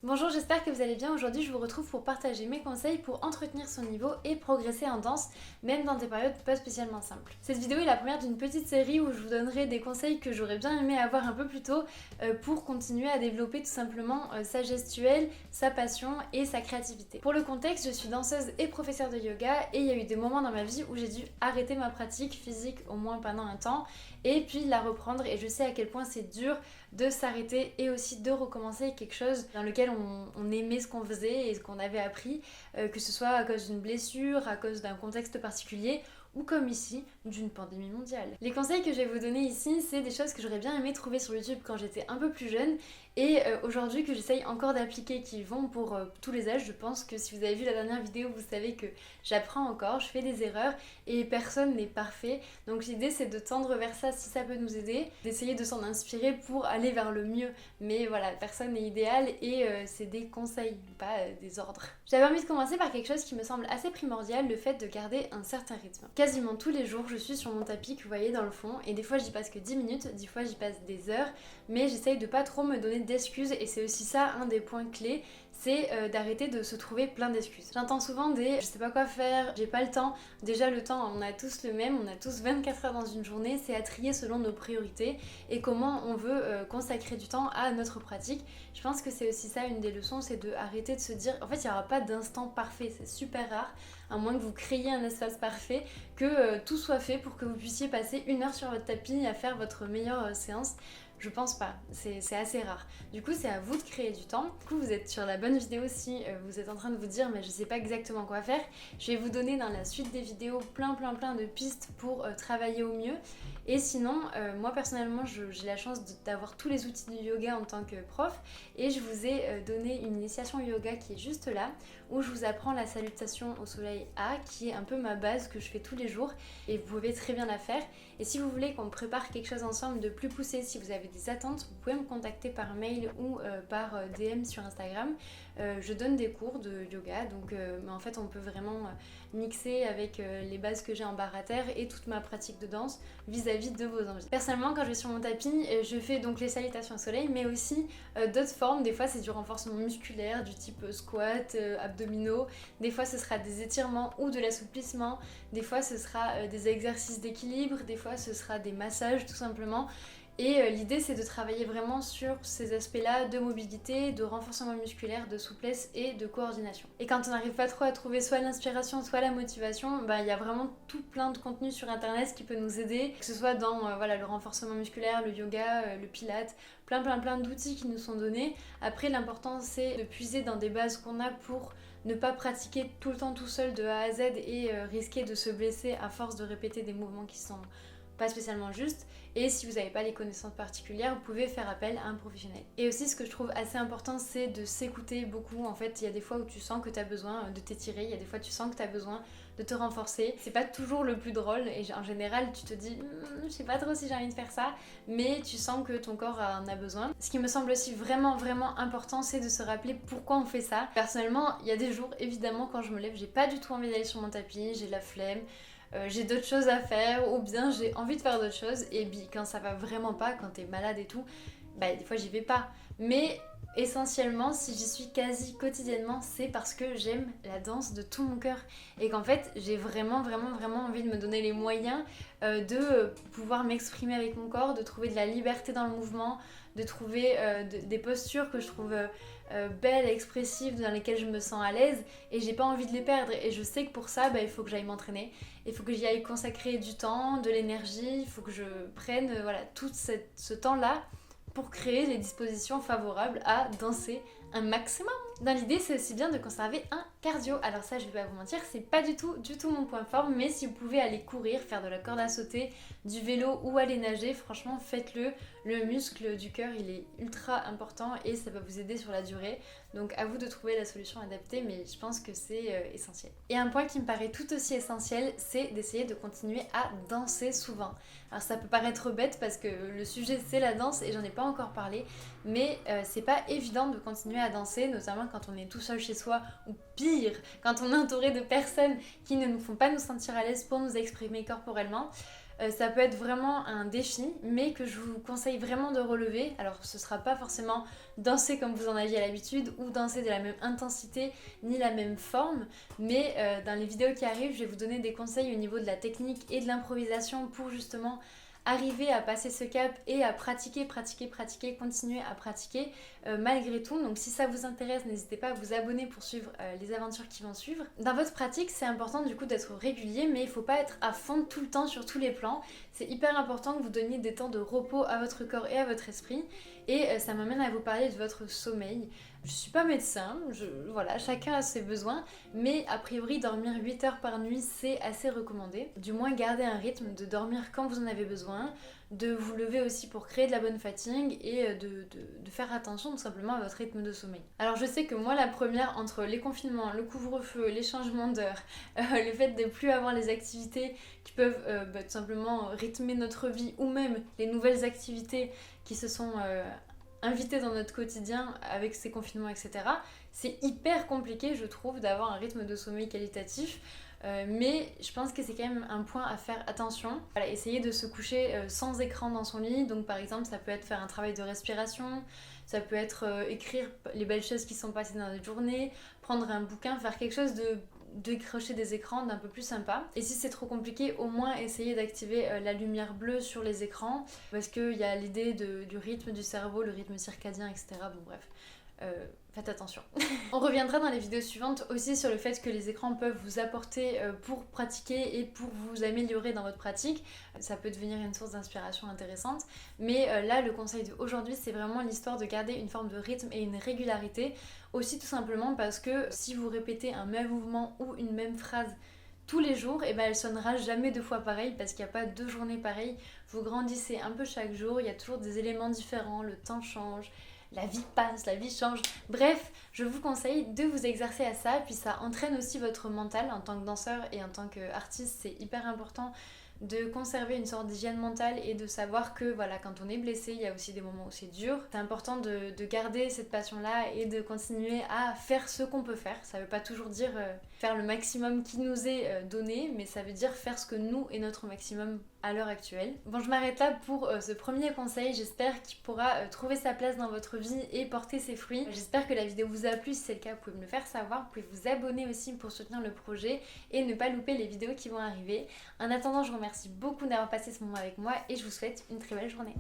Bonjour, j'espère que vous allez bien. Aujourd'hui, je vous retrouve pour partager mes conseils pour entretenir son niveau et progresser en danse, même dans des périodes pas spécialement simples. Cette vidéo est la première d'une petite série où je vous donnerai des conseils que j'aurais bien aimé avoir un peu plus tôt pour continuer à développer tout simplement sa gestuelle, sa passion et sa créativité. Pour le contexte, je suis danseuse et professeure de yoga et il y a eu des moments dans ma vie où j'ai dû arrêter ma pratique physique au moins pendant un temps et puis la reprendre, et je sais à quel point c'est dur de s'arrêter et aussi de recommencer quelque chose dans lequel on aimait ce qu'on faisait et ce qu'on avait appris, que ce soit à cause d'une blessure, à cause d'un contexte particulier ou comme ici, d'une pandémie mondiale. Les conseils que je vais vous donner ici, c'est des choses que j'aurais bien aimé trouver sur YouTube quand j'étais un peu plus jeune et aujourd'hui que j'essaye encore d'appliquer, qui vont pour tous les âges. Je pense que si vous avez vu la dernière vidéo, vous savez que j'apprends encore, je fais des erreurs et personne n'est parfait. Donc l'idée c'est de tendre vers ça si ça peut nous aider, d'essayer de s'en inspirer pour aller vers le mieux. Mais voilà, personne n'est idéal et c'est des conseils, pas des ordres. J'avais envie de commencer par quelque chose qui me semble assez primordial, le fait de garder un certain rythme. Quasiment tous les jours, je suis sur mon tapis que vous voyez dans le fond et des fois j'y passe que 10 minutes, des fois j'y passe des heures, mais j'essaye de pas trop me donner d'excuses et c'est aussi ça un des points clés, c'est d'arrêter de se trouver plein d'excuses. J'entends souvent des je sais pas quoi faire, j'ai pas le temps. Déjà le temps, on a tous le même, on a tous 24 heures dans une journée, c'est à trier selon nos priorités et comment on veut consacrer du temps à notre pratique. Je pense que c'est aussi ça une des leçons, c'est de arrêter de se dire en fait il n'y aura pas d'instant parfait, c'est super rare, à moins que vous créiez un espace parfait, que tout soit fait pour que vous puissiez passer une heure sur votre tapis à faire votre meilleure séance. Je pense pas, c'est assez rare. Du coup, c'est à vous de créer du temps. Du coup, vous êtes sur la bonne vidéo si vous êtes en train de vous dire mais je sais pas exactement quoi faire. Je vais vous donner dans la suite des vidéos plein de pistes pour travailler au mieux. Et sinon, moi personnellement, j'ai la chance d'avoir tous les outils du yoga en tant que prof et je vous ai donné une initiation yoga qui est juste là, où je vous apprends la salutation au soleil A, qui est un peu ma base que je fais tous les jours et vous pouvez très bien la faire. Et si vous voulez qu'on prépare quelque chose ensemble de plus poussé, si vous avez des attentes, vous pouvez me contacter par mail ou par DM sur Instagram. Je donne des cours de yoga, donc mais en fait on peut vraiment mixer avec les bases que j'ai en barre à terre et toute ma pratique de danse vis-à-vis de vos envies. Personnellement, quand je vais sur mon tapis, je fais donc les salutations au soleil, mais aussi d'autres formes. Des fois c'est du renforcement musculaire, du type squat, abdominaux. Des fois ce sera des étirements ou de l'assouplissement. Des fois ce sera des exercices d'équilibre. Des fois ce sera des massages tout simplement. Et l'idée c'est de travailler vraiment sur ces aspects-là de mobilité, de renforcement musculaire, de souplesse et de coordination. Et quand on n'arrive pas trop à trouver soit l'inspiration, soit la motivation, il y a vraiment tout plein de contenu sur internet qui peut nous aider, que ce soit dans le renforcement musculaire, le yoga, le pilate, plein d'outils qui nous sont donnés. Après l'important c'est de puiser dans des bases qu'on a pour ne pas pratiquer tout le temps tout seul de A à Z et risquer de se blesser à force de répéter des mouvements qui sont pas spécialement justes. Et si vous n'avez pas les connaissances particulières, vous pouvez faire appel à un professionnel. Et aussi ce que je trouve assez important, c'est de s'écouter beaucoup. En fait, il y a des fois où tu sens que tu as besoin de t'étirer, il y a des fois où tu sens que tu as besoin de te renforcer. C'est pas toujours le plus drôle et en général tu te dis je sais pas trop si j'ai envie de faire ça, mais tu sens que ton corps en a besoin. Ce qui me semble aussi vraiment important, c'est de se rappeler pourquoi on fait ça. Personnellement, il y a des jours évidemment quand je me lève, j'ai pas du tout envie d'aller sur mon tapis, j'ai la flemme. J'ai d'autres choses à faire ou bien j'ai envie de faire d'autres choses et quand ça va vraiment pas, quand t'es malade et tout, des fois j'y vais pas. Mais essentiellement, si j'y suis quasi quotidiennement, c'est parce que j'aime la danse de tout mon cœur et qu'en fait j'ai vraiment envie de me donner les moyens de pouvoir m'exprimer avec mon corps, de trouver de la liberté dans le mouvement, de trouver des postures que je trouve belles, expressives, dans lesquelles je me sens à l'aise et j'ai pas envie de les perdre. Et je sais que pour ça, il faut que j'aille m'entraîner, il faut que j'y aille consacrer du temps, de l'énergie, il faut que je prenne tout ce temps-là pour créer les dispositions favorables à danser un maximum. Dans l'idée, c'est aussi bien de conserver un cardio. Alors ça, je vais pas vous mentir, c'est pas du tout mon point fort, mais si vous pouvez aller courir, faire de la corde à sauter, du vélo ou aller nager, franchement, faites-le. Le muscle du cœur, il est ultra important et ça va vous aider sur la durée. Donc à vous de trouver la solution adaptée, mais je pense que c'est essentiel. Et un point qui me paraît tout aussi essentiel, c'est d'essayer de continuer à danser souvent. Alors ça peut paraître bête parce que le sujet c'est la danse et j'en ai pas encore parlé, mais c'est pas évident de continuer à danser, notamment quand on est tout seul chez soi, ou pire, quand on est entouré de personnes qui ne nous font pas nous sentir à l'aise pour nous exprimer corporellement. Ça peut être vraiment un défi, mais que je vous conseille vraiment de relever. Alors ce sera pas forcément danser comme vous en aviez l'habitude ou danser de la même intensité ni la même forme, mais dans les vidéos qui arrivent, je vais vous donner des conseils au niveau de la technique et de l'improvisation pour justement arriver à passer ce cap et à pratiquer, continuer à pratiquer malgré tout. Donc si ça vous intéresse, n'hésitez pas à vous abonner pour suivre les aventures qui vont suivre. Dans votre pratique, c'est important du coup d'être régulier, mais il ne faut pas être à fond tout le temps sur tous les plans. C'est hyper important que vous donniez des temps de repos à votre corps et à votre esprit. Et ça m'amène à vous parler de votre sommeil. Je suis pas médecin, voilà, chacun a ses besoins, mais a priori dormir 8 heures par nuit c'est assez recommandé. Du moins garder un rythme de dormir quand vous en avez besoin, de vous lever aussi pour créer de la bonne fatigue et de faire attention tout simplement à votre rythme de sommeil. Alors je sais que moi la première, entre les confinements, le couvre-feu, les changements d'heure, le fait de ne plus avoir les activités qui peuvent tout simplement rythmer notre vie ou même les nouvelles activités qui se sont invité dans notre quotidien avec ces confinements, etc. C'est hyper compliqué, je trouve, d'avoir un rythme de sommeil qualitatif. Mais je pense que c'est quand même un point à faire attention. Voilà, essayer de se coucher sans écran dans son lit. Donc par exemple, ça peut être faire un travail de respiration, ça peut être écrire les belles choses qui sont passées dans notre journée, prendre un bouquin, faire quelque chose de décrocher des écrans d'un peu plus sympa. Et si c'est trop compliqué, au moins essayer d'activer la lumière bleue sur les écrans, parce qu'il y a l'idée du rythme du cerveau, le rythme circadien, etc. Bon bref, faites attention. On reviendra dans les vidéos suivantes aussi sur le fait que les écrans peuvent vous apporter pour pratiquer et pour vous améliorer dans votre pratique. Ça peut devenir une source d'inspiration intéressante. Mais là, le conseil d'aujourd'hui, c'est vraiment l'histoire de garder une forme de rythme et une régularité. Aussi tout simplement parce que si vous répétez un même mouvement ou une même phrase tous les jours, et ben elle sonnera jamais deux fois pareil parce qu'il n'y a pas deux journées pareilles. Vous grandissez un peu chaque jour, il y a toujours des éléments différents, le temps change, la vie passe, la vie change. Bref, je vous conseille de vous exercer à ça, puis ça entraîne aussi votre mental en tant que danseur et en tant qu'artiste, c'est hyper important de conserver une sorte d'hygiène mentale et de savoir que voilà, quand on est blessé, il y a aussi des moments où c'est dur. C'est important de garder cette passion-là et de continuer à faire ce qu'on peut faire. Ça veut pas toujours dire faire le maximum qui nous est donné, mais ça veut dire faire ce que nous est notre maximum à l'heure actuelle. Bon, je m'arrête là pour ce premier conseil. J'espère qu'il pourra trouver sa place dans votre vie et porter ses fruits. J'espère que la vidéo vous a plu. Si c'est le cas, vous pouvez me le faire savoir. Vous pouvez vous abonner aussi pour soutenir le projet et ne pas louper les vidéos qui vont arriver. En attendant, je vous remercie beaucoup d'avoir passé ce moment avec moi et je vous souhaite une très belle journée.